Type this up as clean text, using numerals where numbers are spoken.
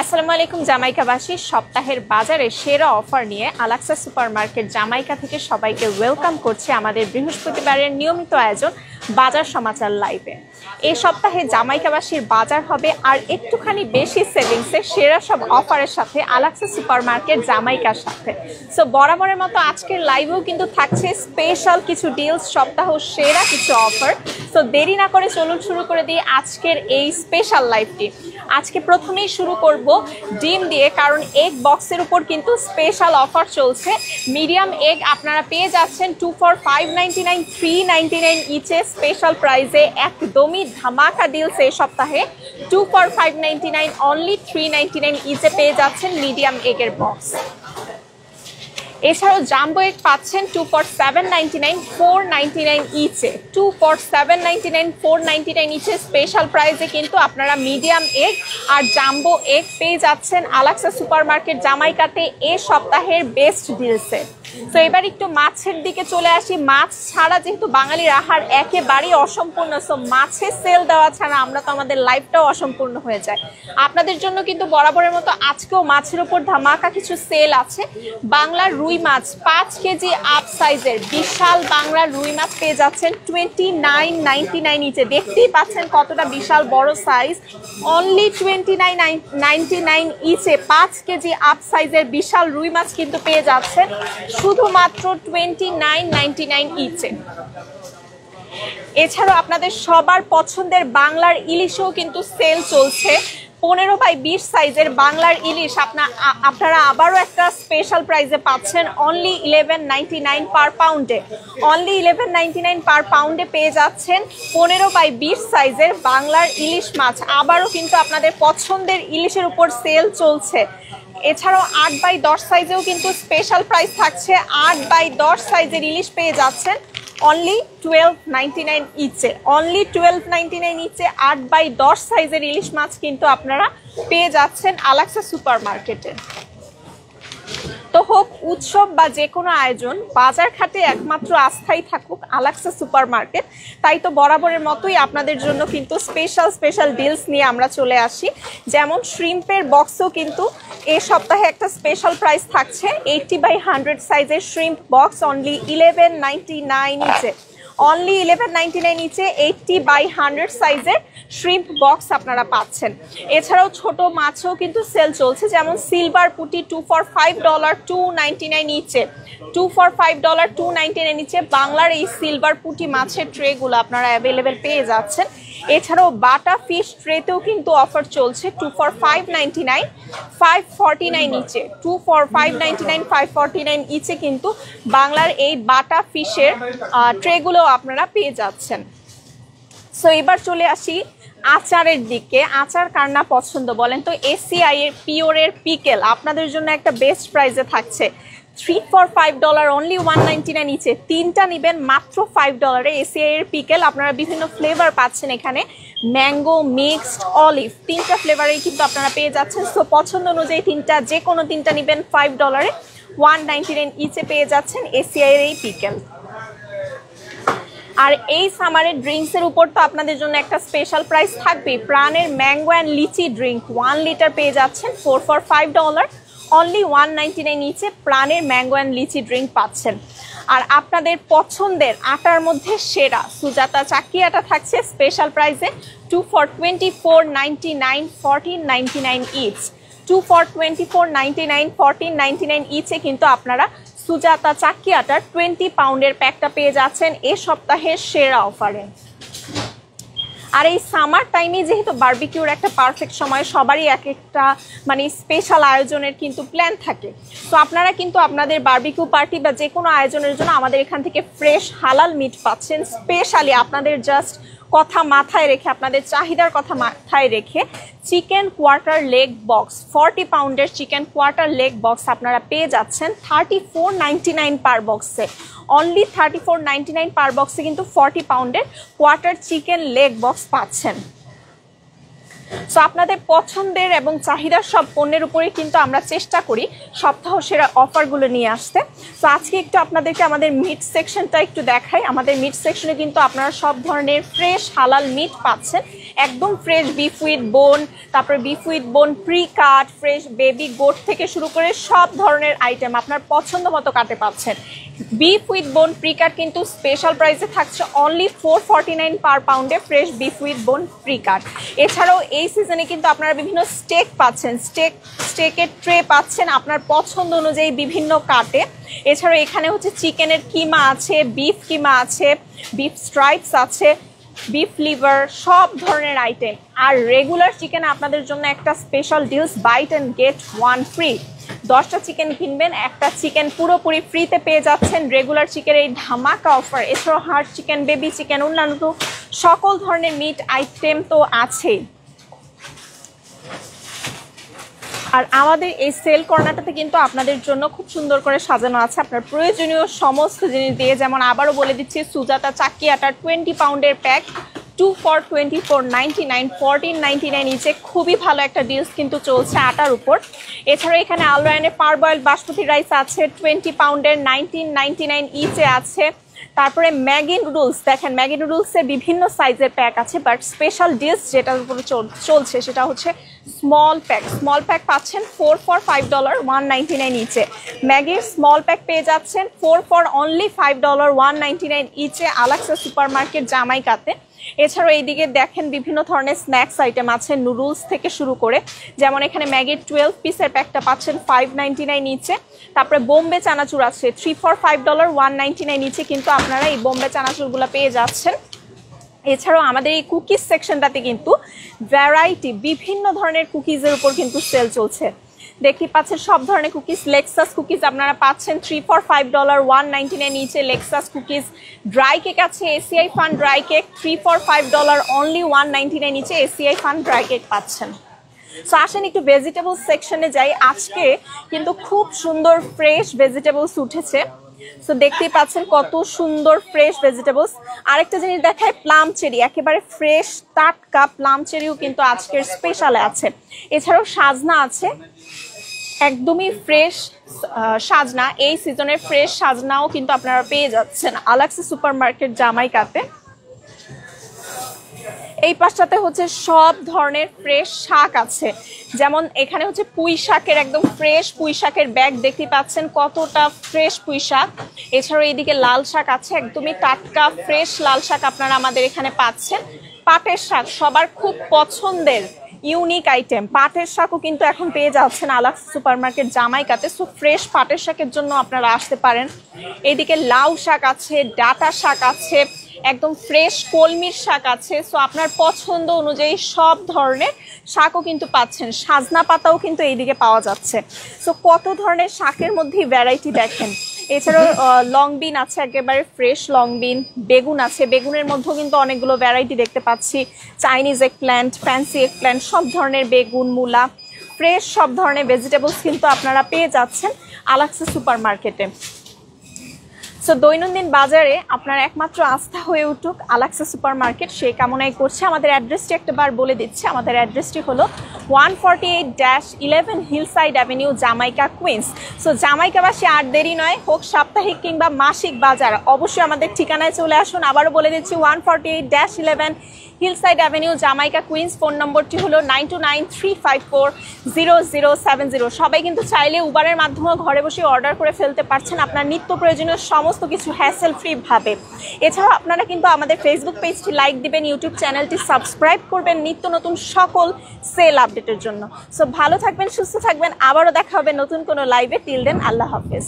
আসসালামু আলাইকুম জামাইকাবাসী, সপ্তাহের বাজারে সেরা অফার নিয়ে আলাক্সা সুপারমার্কেট জামাইকা থেকে সবাইকে ওয়েলকাম করছে আমাদের বৃহস্পতিবারের নিয়মিত আয়োজন বাজার সমাচার লাইভে। এই সপ্তাহে জামাইকাবাসীর বাজার হবে আর একটুখানি বেশি সেভিংসে সেরা সব অফারের সাথে আলাক্সা সুপারমার্কেট জামাইকার সাথে। সো বরাবরের মতো আজকের লাইভেও কিন্তু থাকছে স্পেশাল কিছু ডিলস, সপ্তাহ সেরা কিছু অফার। সো দেরি না করে চলুন শুরু করে দিই আজকের এই স্পেশাল লাইভটি। আজকে প্রথমেই শুরু করব ডিম দিয়ে, কারণ এগ বক্সের উপর কিন্তু স্পেশাল অফার চলছে। মিডিয়াম এগ আপনারা পেয়ে যাচ্ছেন 2 for $5.99, $3.99 ইচে স্পেশাল প্রাইসে। একদমই ধামাকা ডিলস এই সপ্তাহে। 2 for $5.99 অনলি $3.99 ইচে পেয়ে যাচ্ছেন মিডিয়াম এগের বক্স। এছাড়াও জাম্বো এগ পাচ্ছেন 2 for $7.99, $4.99 ইচে। 2 for $7.99, $4.99 ইচে স্পেশাল প্রাইসে কিন্তু আপনারা মিডিয়াম এগ আর জাম্বো এগ পেয়ে যাচ্ছেন আলাক্সা সুপারমার্কেট জামাইকাতে এ সপ্তাহের বেস্ট ডিলসে। তো এবার একটু মাছের দিকে চলে আসি। মাছ ছাড়া যেহেতু বাঙালির আহার একেবারেই অসম্পূর্ণ, সো মাছের সেল দেওয়া ছাড়া আমরা তো আমাদের লাইফটাও অসম্পূর্ণ হয়ে যায়। আপনাদের জন্য কিন্তু বরাবরের মতো আজকেও মাছের উপর ধামাকা কিছু সেল আছে। বাংলার রুই মাছ 5 কেজি আপ সাইজের বিশাল বাংলার রুই মাছ পেয়ে যাচ্ছেন $29.99 ইচে। দেখতেই পাচ্ছেন কতটা বিশাল বড় সাইজ। অনলি $29.99 ইচে 5 কেজি আপ সাইজের বিশাল রুই মাছ কিন্তু পেয়ে যাচ্ছেন শুধুমাত্র $29.99 ইচে। এছাড়াও আপনাদের সবার পছন্দের বাংলার ইলিশও কিন্তু সেল চলছে। 15x20 সাইজের বাংলার ইলিশ আপনারা আবারও একটা স্পেশাল প্রাইসে পাচ্ছেন অনলি $11.99 পার পাউন্ডে। অনলি $11.99 পার পাউন্ডে পেয়ে যাচ্ছেন 15x20 সাইজের বাংলার ইলিশ মাছ। আবারও কিন্তু আপনাদের পছন্দের ইলিশের উপর সেল চলছে। এছাড়াও 8x10 সাইজেও কিন্তু স্পেশাল প্রাইস থাকছে। 8x10 সাইজের ইলিশ পেয়ে যাচ্ছেন অনলি $12.99 ইচে। অনলি $12.99 ইচে 8x10 সাইজের ইলিশ মাছ কিন্তু আপনারা পেয়ে যাচ্ছেন আলাক্সা সুপারমার্কেটে। তো হোক উৎসব বা যে কোনো আয়োজন, বাজার ঘাটে একমাত্র আস্থাই থাকুক আলাক্সা সুপারমার্কেট। তাই তো বরাবরের মতোই আপনাদের জন্য কিন্তু স্পেশাল ডিলস নিয়ে আমরা চলে আসি। যেমন শ্রিম্পের বক্সও কিন্তু এই সপ্তাহে একটা স্পেশাল প্রাইস থাকছে। 80x100 সাইজের শ্রিম্প বক্স অনলি $11.99 ইচে। অনলি $11.99 ইচে 80x100 সাইজের শ্রিম্প বক্স আপনারা পাচ্ছেন। এছাড়াও ছোট মাছও কিন্তু সেল চলছে, যেমন সিলভার পুঁটি 2 for $5, $2.99 ইচে। 2 for $5, $2.99 ইচে বাংলার এই সিলভার পুঁটি মাছের ট্রেগুলো আপনারা অ্যাভেলেবেল পেয়ে যাচ্ছেন। এছাড়াও বাটা ফিশ ট্রেতেও কিন্তু অফার চলছে। 2 for $5.99, $5.49 ইচে। 2 for $5.99, $5.49 ইচে কিন্তু বাংলার এই বাটা ফিশের ট্রেগুলো আপনারা পেয়ে যাচ্ছেন। সো এবার চলে আসি আচারের দিকে। আচার কার না পছন্দ বলেন তো? এসিআই এর পিওরের পিকেল আপনাদের জন্য একটা বেস্ট প্রাইসে থাকছে। 3 for $5, অনলি $1.99 ইচে। 3টা নেবেন মাত্র $5 এসিআই এর পিকেল। আপনারা বিভিন্ন ফ্লেভার পাচ্ছেন এখানে, ম্যাঙ্গো, মিক্সড, অলিভ, 3টা ফ্লেভারেই কিন্তু আপনারা পেয়ে যাচ্ছেন। সো পছন্দ অনুযায়ী যে কোনো 3টা নেবেন $5, $1.99 ইচে পেয়ে যাচ্ছেন এসিআই এর এই পিকেল। আর এই সামারের ড্রিঙ্কসের উপর তো আপনাদের জন্য একটা স্পেশাল প্রাইস থাকবে। প্রাণের mango and litchi drink 1 litre পেয়ে যাচ্ছেন 4 for $5, অনলি $1.99 ইচে প্রাণের ম্যাঙ্গো অ্যান্ড লিচি ড্রিঙ্ক পাচ্ছেন। আর আপনাদের পছন্দের আটার মধ্যে সেরা সুজাতা চাকি আটা থাকছে স্পেশাল প্রাইসে 2 for $24.99, $14.99 ইচ। 2 for $24.99, $14.99 ইচে কিন্তু আপনারা সুজাতা চাকি আটার 20 পাউন্ডের প্যাকটা পেয়ে যাচ্ছেন এ সপ্তাহের সেরা অফারে। আর এই সামার টাইমে যেহেতু বারবিকিউর একটা পারফেক্ট সময়, সবারই এক একটা মানে স্পেশাল আয়োজনের কিন্তু প্ল্যান থাকে। তো আপনারা কিন্তু আপনাদের বারবিকিউ পার্টি বা যে কোনো আয়োজনের জন্য আমাদের এখান থেকে ফ্রেশ হালাল মিট পাচ্ছেন। স্পেশালি আপনাদের জাস্ট কথা মাথায় রেখে, আপনাদের চাহিদার কথা মাথায় রেখে চিকেন কোয়ার্টার লেগ বক্স 40 পাউন্ডের চিকেন কোয়ার্টার লেগ বক্স আপনারা পেয়ে যাচ্ছেন $34.99 পার বক্সে। অনলি $34.99 পার বক্সে কিন্তু 40 পাউন্ডের কোয়ার্টার চিকেন লেগ বক্স পাচ্ছেন। সো আপনাদের পছন্দের এবং চাহিদার সব পণ্যের উপরে কিন্তু আমরা চেষ্টা করি সপ্তাহ সেরা অফারগুলো নিয়ে আসতে। সো আজকে একটু আপনাদেরকে আমাদের মিট সেকশনটা একটু দেখাই। আমাদের মিট সেকশনে কিন্তু আপনারা সব ধরনের ফ্রেশ হালাল মিট পাচ্ছেন একদম ফ্রেশ বিফ উইথ বোন, তারপরে beef with bone pre cut, fresh baby goat থেকে শুরু করে সব ধরনের আইটেম আপনার পছন্দ মতো কাটে পাচ্ছেন। Beef with bone pre cut কিন্তু স্পেশাল প্রাইসে থাকছে অনলি 449 পার পাউন্ডে fresh beef with bone pre cut. এছাড়াও এই সিজনে কিন্তু আপনারা বিভিন্ন স্টেক পাচ্ছেন, স্টেকের ট্রে পাচ্ছেন আপনার পছন্দ অনুযায়ী বিভিন্ন কাটে। এছাড়াও এখানে হচ্ছে চিকেনের কিমা আছে, বিফ কিমা আছে, বিফ স্ট্রাইপস আছে, বিফ লিভার, সব ধরনের আইটেম। আর রেগুলার চিকেন আপনাদের জন্য একটা special deals, bite and get 1 free. 10টা চিকেন কিনবেন, একটা চিকেন পুরোপুরি ফ্রিতে পেয়ে যাচ্ছেন রেগুলার চিকেন এই ধামাকা অফার। এছাড়াও হার্ড চিকেন, বেবি চিকেন, অন্যান্য তো সকল ধরনের মিট আইটেম তো আছেই। আর আমাদের এই সেল কর্নারটাতে কিন্তু আপনাদের জন্য খুব সুন্দর করে সাজানো আছে আপনার প্রয়োজনীয় সমস্ত জিনিস দিয়ে। যেমন আবারও বলে দিচ্ছি, সুজাতা চাক্কি আটা 20 পাউন্ডের প্যাক 2 for 24.99, 14.99 নিচে খুবই ভালো একটা ডিলস কিন্তু চলছে আটার উপর। এছাড়াও এখানে আলরায়নের পারবয়েল বাসমতি রাইস আছে 20 পাউন্ডের 19.99 ইচে আছে। তারপরে ম্যাগি নুডলস, দেখেন ম্যাগি নুডলসের বিভিন্ন সাইজের প্যাক আছে, বাট স্পেশাল ডিলস যেটার উপরে চলছে সেটা হচ্ছে স্মল প্যাক পাচ্ছেন 4 for $5, 1.99 ইচে। ম্যাগির স্মল প্যাক পেয়ে যাচ্ছেন 4 for only $5, 1.99 ইচে আলাক্সা সুপার মার্কেট জামাইকাতে। এছাড়াও এইদিকে দেখেন বিভিন্ন ধরনের স্ন্যাক্স আইটেম আছে নুডলস থেকে শুরু করে, যেমন এখানে ম্যাগির 12 পিসের প্যাকটা পাচ্ছেন 5.99 নিচে। তারপরে বোম্বে চানাচুর আছে 3 for $5, 1.99 নিচে কিন্তু আপনারা এই বোম্বে চানাচুরগুলো পেয়ে যাচ্ছেন। এছাড়াও আমাদের এই কুকিজ সেকশনটাতে কিন্তু ভ্যারাইটি বিভিন্ন ধরনের কুকিজের উপর কিন্তু সেল চলছে। দেখতে পাচ্ছেন সব ধরনের কুকিজ, লেক্সাস কুকিজ আপনারা পাচ্ছেন 3 for $5, 1.99 নিচে লেক্সাস কুকিজ। ড্রাই কেক আছে ACI fun dry cake 3 for $5, only 1.99 নিচে এসিআই ফান ড্রাই কেক পাচ্ছেন। সো আসেন একটু ভেজিটেবলস সেকশনে যাই। আজকে কিন্তু খুব সুন্দর ফ্রেশ ভেজিটেবলস উঠেছে। সো দেখতেই পাচ্ছেন কত সুন্দর ফ্রেশ ভেজিটেবলস। আরেকটা জিনিস দেখায়, প্লাম চেরি, একেবারে ফ্রেশ টাটকা প্লাম চেরিও কিন্তু আজকের স্পেশালে আছে। এছাড়াও সাজনা আছে, একদমই ফ্রেশ সাজনা, এই সিজনের ফ্রেশ সাজনাও কিন্তু আপনারা পেয়ে যাচ্ছেন আলাক্সা সুপার মার্কেট জামাইকাতে। এই পাশটাতে হচ্ছে সব ধরনের ফ্রেশ শাক আছে, যেমন এখানে হচ্ছে পুঁই শাকের একদম ফ্রেশ পুঁই শাকের ব্যাগ দেখতে পাচ্ছেন কতটা ফ্রেশ পুঁই শাক। এছাড়াও এইদিকে লাল শাক আছে, একদমই টাটকা ফ্রেশ লাল শাক আপনারা আমাদের এখানে পাচ্ছেন। পাটের শাক সবার খুব পছন্দের ইউনিক আইটেম, পাটের শাকও কিন্তু এখন পেয়ে যাচ্ছেন আলাক্সা সুপার মার্কেট জামাইকাতে। সো ফ্রেশ পাটের শাকের জন্য আপনারা আসতে পারেন। এইদিকে লাউ শাক আছে, ডাঁটা শাক আছে, একদম ফ্রেশ কলমির শাক আছে। সো আপনার পছন্দ অনুযায়ী সব ধরনের শাকও কিন্তু পাচ্ছেন, সাজনা পাতাও কিন্তু এইদিকে পাওয়া যাচ্ছে। সো কত ধরনের শাকের মধ্যেই ভ্যারাইটি দেখেন। এছাড়াও লং বিন আছে, একেবারে ফ্রেশ লং বিন। বেগুন আছে, বেগুনের মধ্যেও কিন্তু অনেকগুলো ভ্যারাইটি দেখতে পাচ্ছি, Chinese egg plant, fancy egg plant, সব ধরনের বেগুন, মূলা, ফ্রেশ সব ধরনের ভেজিটেবলস কিন্তু আপনারা পেয়ে যাচ্ছেন আলাক্সা সুপার মার্কেটে। সো দৈনন্দিন বাজারে আপনার একমাত্র আস্থা হয়ে উঠুক আলাক্সা সুপার মার্কেট, সেই কামনাই করছে। আমাদের অ্যাড্রেসটি একটাবার বলে দিচ্ছি, আমাদের অ্যাড্রেসটি হলো 148-11 hillside avenue, Jamaica, Queens. So জামাইকাবাসী আর দেরি নয়, হোক সাপ্তাহিক কিংবা মাসিক বাজার, অবশ্যই আমাদের ঠিকানায় চলে আসুন। আবারও বলে দিচ্ছি 148-11 hillside avenue, Jamaica, Queens. Phone নম্বরটি হলো 9293540070। সবাই কিন্তু চাইলে উবারের মাধ্যমে ঘরে বসে অর্ডার করে ফেলতে পারছেন আপনার নিত্য প্রয়োজনীয় সমস্ত কিছু হ্যাসেল ফ্রি ভাবে। এছাড়াও আপনারা কিন্তু আমাদের ফেসবুক পেজটি লাইক দিবেন, ইউটিউব চ্যানেলটি সাবস্ক্রাইব করবেন নিত্য নতুন সকল সেল আপডেটের জন্য। সো ভালো থাকবেন, সুস্থ থাকবেন, আবারও দেখা হবে নতুন কোনো লাইভে। টিল দেন, আল্লাহ হাফেজ।